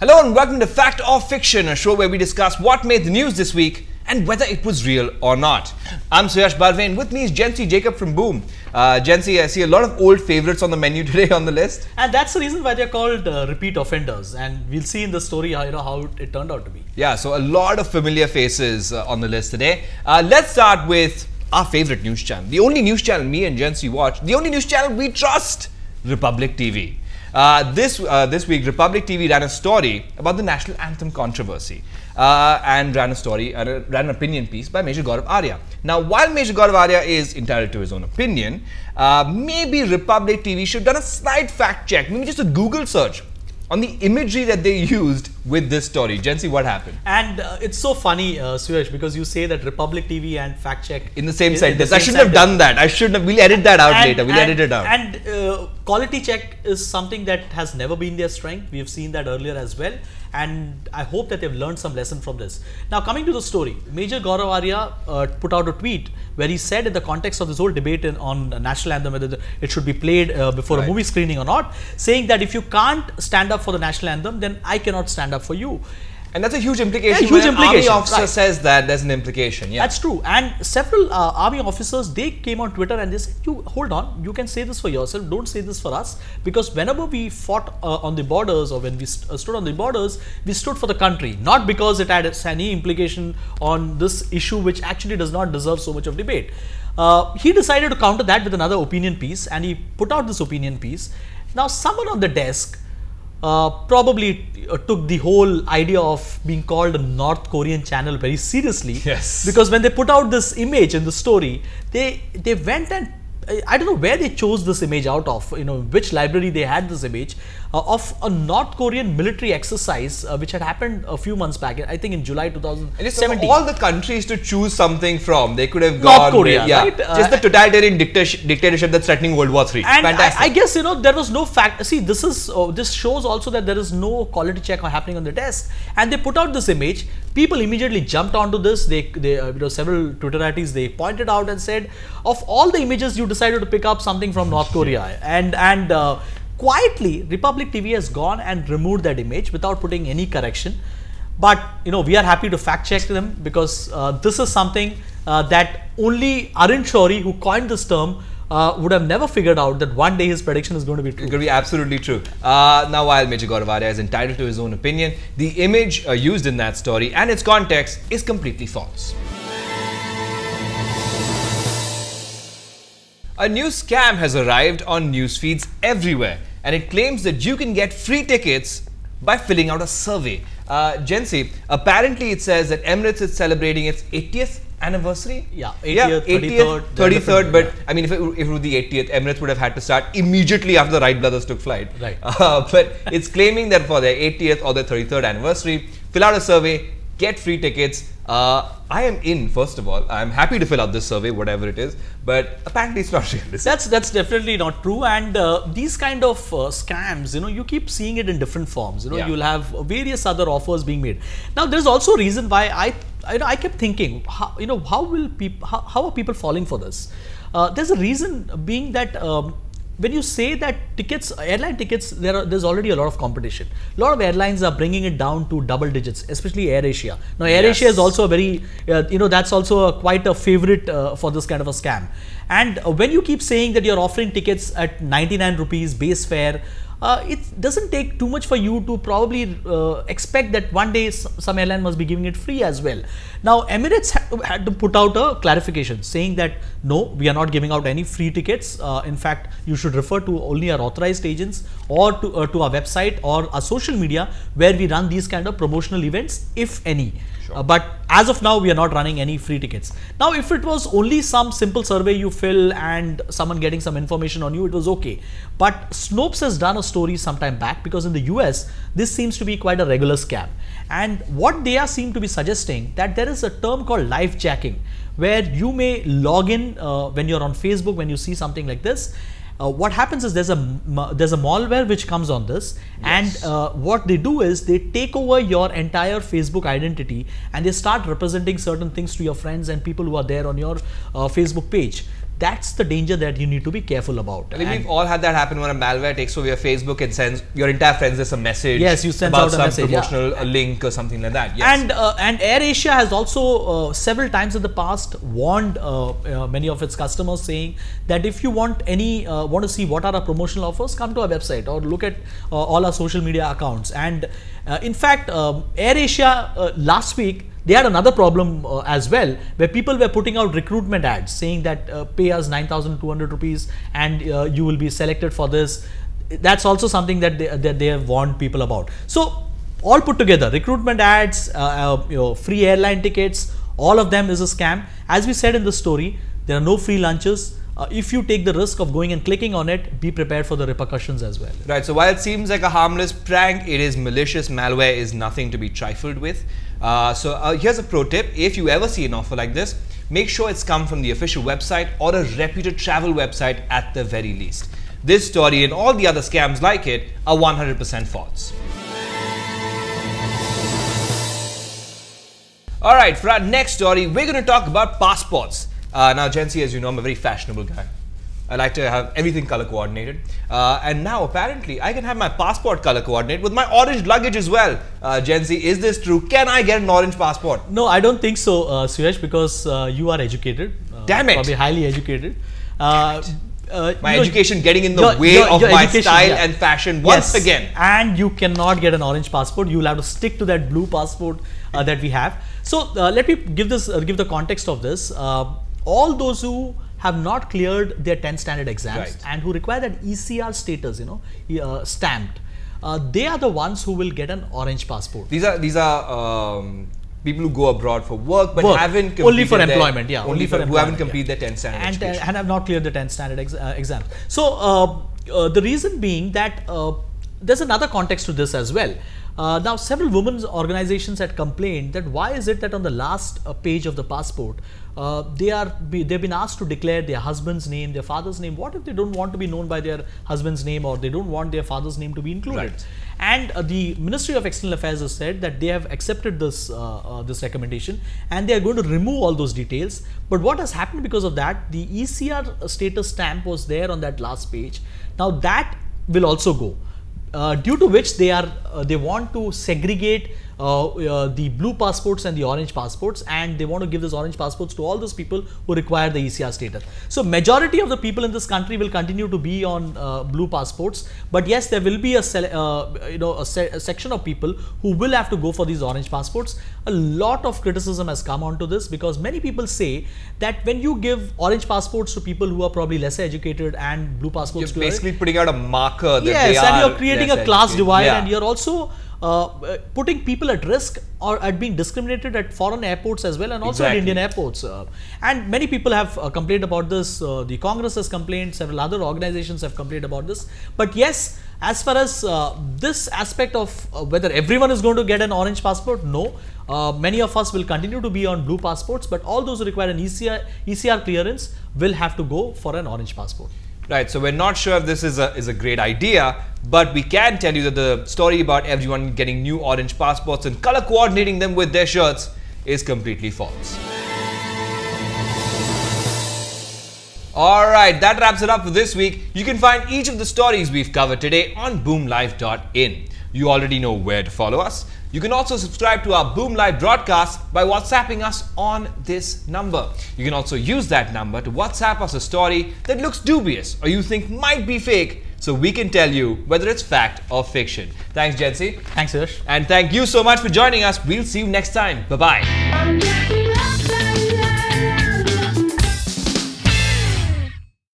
Hello and welcome to Fact or Fiction, a show where we discuss what made the news this week and whether it was real or not. I'm Suyash Barve. With me is Jency Jacob from Boom. Jency, I see a lot of old favorites on the menu today on the list. And that's the reason why they're called repeat offenders. And we'll see in the story how it turned out to be. Yeah, so a lot of familiar faces on the list today. Let's start with our favorite news channel. The only news channel me and Jency watch. The only news channel we trust, Republic TV. This week, Republic TV ran a story about the national anthem controversy and ran an opinion piece by Major Gaurav Arya. Now, while Major Gaurav Arya is entitled to his own opinion, maybe Republic TV should have done a slight fact check, maybe just a Google search on the imagery that they used with this story. Jency, what happened? And it's so funny, Suyash, because you say that Republic TV and fact check in the same sentence. I shouldn't have done that. I shouldn't have. We'll edit that out later. We'll edit it out. And quality check is something that has never been their strength. We have seen that earlier as well. And I hope that they've learned some lesson from this. Now, coming to the story, Major Gaurav Arya put out a tweet where he said, in the context of this whole debate on national anthem, whether it should be played before a movie screening or not, saying that if you can't stand up for the national anthem, then I cannot stand up for you. And that's a huge implication. When an army officer says that, there's an implication. Yeah, that's true. And several army officers, they came on Twitter and they said, "You hold on, you can say this for yourself. Don't say this for us." Because whenever we fought on the borders, or when we stood on the borders, we stood for the country, not because it had any implication on this issue, which actually does not deserve so much of debate. He decided to counter that with another opinion piece, and he put out this opinion piece. Now, someone on the desk probably took the whole idea of being called a North Korean channel very seriously. Yes. Because when they put out this image in the story, they went and I don't know where they chose this image out of, which library they had this image of a North Korean military exercise which had happened a few months back, I think in July 2017. And all the countries to choose something from. They could have gone North Korea, right? Just the totalitarian dictatorship that's threatening World War III. And fantastic. I guess, there was no fact. See, this shows also that there is no quality check happening on the desk. And they put out this image. People immediately jumped onto this. Several Twitteratities, they pointed out and said, of all the images, you decided to pick up something from North Korea. And quietly, Republic TV has gone and removed that image without putting any correction. But, we are happy to fact check them because this is something that only Arun Shourie, who coined this term, would have never figured out that one day his prediction is going to be true. It's going to be absolutely true. Now, while Major Gaurav Arya is entitled to his own opinion, the image used in that story and its context is completely false. A new scam has arrived on news feeds everywhere, and it claims that you can get free tickets by filling out a survey. Jency, apparently it says that Emirates is celebrating its 80th anniversary. Yeah, 80th, 33rd. But I mean, if it was the 80th, Emirates would have had to start immediately after the Wright brothers took flight. Right. But it's claiming that for their 80th or their 33rd anniversary, fill out a survey, get free tickets. I am in, first of all. I'm happy to fill out this survey, whatever it is, but apparently it's not realistic. That's definitely not true. And these kind of scams, you keep seeing it in different forms. You'll have various other offers being made. Now, there's also a reason why I kept thinking, how are people falling for this? There's a reason being that when you say that airline tickets, there's already a lot of competition. A lot of airlines are bringing it down to double digits, especially AirAsia. Now, AirAsia is also a very, that's also quite a favorite for this kind of a scam. And when you keep saying that you're offering tickets at 99 rupees base fare, it doesn't take too much for you to probably expect that one day some airline must be giving it free as well. Now, Emirates had to put out a clarification saying that no, we are not giving out any free tickets. In fact, you should refer to only our authorized agents or to our website or our social media where we run these kind of promotional events, if any. Sure. But as of now, we are not running any free tickets. Now, if it was only some simple survey you fill and someone getting some information on you, it was okay. But Snopes has done a story sometime back because in the US, this seems to be quite a regular scam. And what they seem to be suggesting that there is a term called live jacking, where you may log in when you're on Facebook, when you see something like this. What happens is there's a malware which comes on this, yes. And what they do is they take over your entire Facebook identity and they start representing certain things to your friends and people who are there on your Facebook page. that's the danger that you need to be careful about. I think we've all had that happen when a malware takes over your Facebook and sends your entire friends list a message. Yes, you send about out a some message, promotional link or something like that. Yes. And AirAsia has also several times in the past warned many of its customers, saying that if you want to see what are our promotional offers, come to our website or look at all our social media accounts. And in fact, AirAsia last week, they had another problem as well, where people were putting out recruitment ads saying that pay us 9,200 rupees and you will be selected for this. That's also something that they have warned people about. So all put together, recruitment ads, free airline tickets, all of them is a scam. As we said in the story, there are no free lunches. If you take the risk of going and clicking on it, be prepared for the repercussions as well. Right. So while it seems like a harmless prank, it is malicious. Malware is nothing to be trifled with. Here's a pro tip. If you ever see an offer like this, make sure it's come from the official website or a reputed travel website at the very least. This story and all the other scams like it are 100% false. Alright, for our next story, we're going to talk about passports. Now, Jency, as you know, I'm a very fashionable guy. I like to have everything color coordinated. And now, apparently, I can have my passport color coordinated with my orange luggage as well. Jency, is this true? Can I get an orange passport? No, I don't think so, Suyash, because you are educated. Damn it! Probably highly educated. My education getting in the way of my style and fashion once again. And you cannot get an orange passport. You will have to stick to that blue passport that we have. So let me give the context of this. All those who have not cleared their 10th standard exams and who require that ECR status, stamped, they are the ones who will get an orange passport. These are people who go abroad for work but haven't completed only for employment, who haven't completed their 10th standard and have not cleared the 10th standard exams. So the reason being that there's another context to this as well. Now, several women's organizations had complained that why is it that on the last page of the passport, they've been asked to declare their husband's name, their father's name. What if they don't want to be known by their husband's name, or they don't want their father's name to be included? Right. And the Ministry of External Affairs has said that they have accepted this this recommendation and they are going to remove all those details. But what has happened because of that, the ECR status stamp was there on that last page. Now that will also go. Due to which they want to segregate the blue passports and the orange passports, and they want to give these orange passports to all those people who require the ECR status. So majority of the people in this country will continue to be on blue passports, but yes, there will be a section of people who will have to go for these orange passports. A lot of criticism has come onto this because many people say that when you give orange passports to people who are probably lesser educated and blue passports, you're basically putting out a marker that yes, they are and you're creating a class divide, yeah. And you're also putting people at risk or at being discriminated at foreign airports as well, and also at Indian airports. And many people have complained about this. The Congress has complained, several other organizations have complained about this. But yes, as far as this aspect of whether everyone is going to get an orange passport, no. Many of us will continue to be on blue passports, but all those who require an ECR clearance will have to go for an orange passport. Right, so we're not sure if this is a great idea, but we can tell you that the story about everyone getting new orange passports and color coordinating them with their shirts is completely false. Alright, that wraps it up for this week. You can find each of the stories we've covered today on boomlive.in. You already know where to follow us. You can also subscribe to our Boom Live broadcast by WhatsApping us on this number. You can also use that number to WhatsApp us a story that looks dubious or you think might be fake, so we can tell you whether it's fact or fiction. Thanks, Jency. Thanks, Yash. And thank you so much for joining us. We'll see you next time. Bye-bye.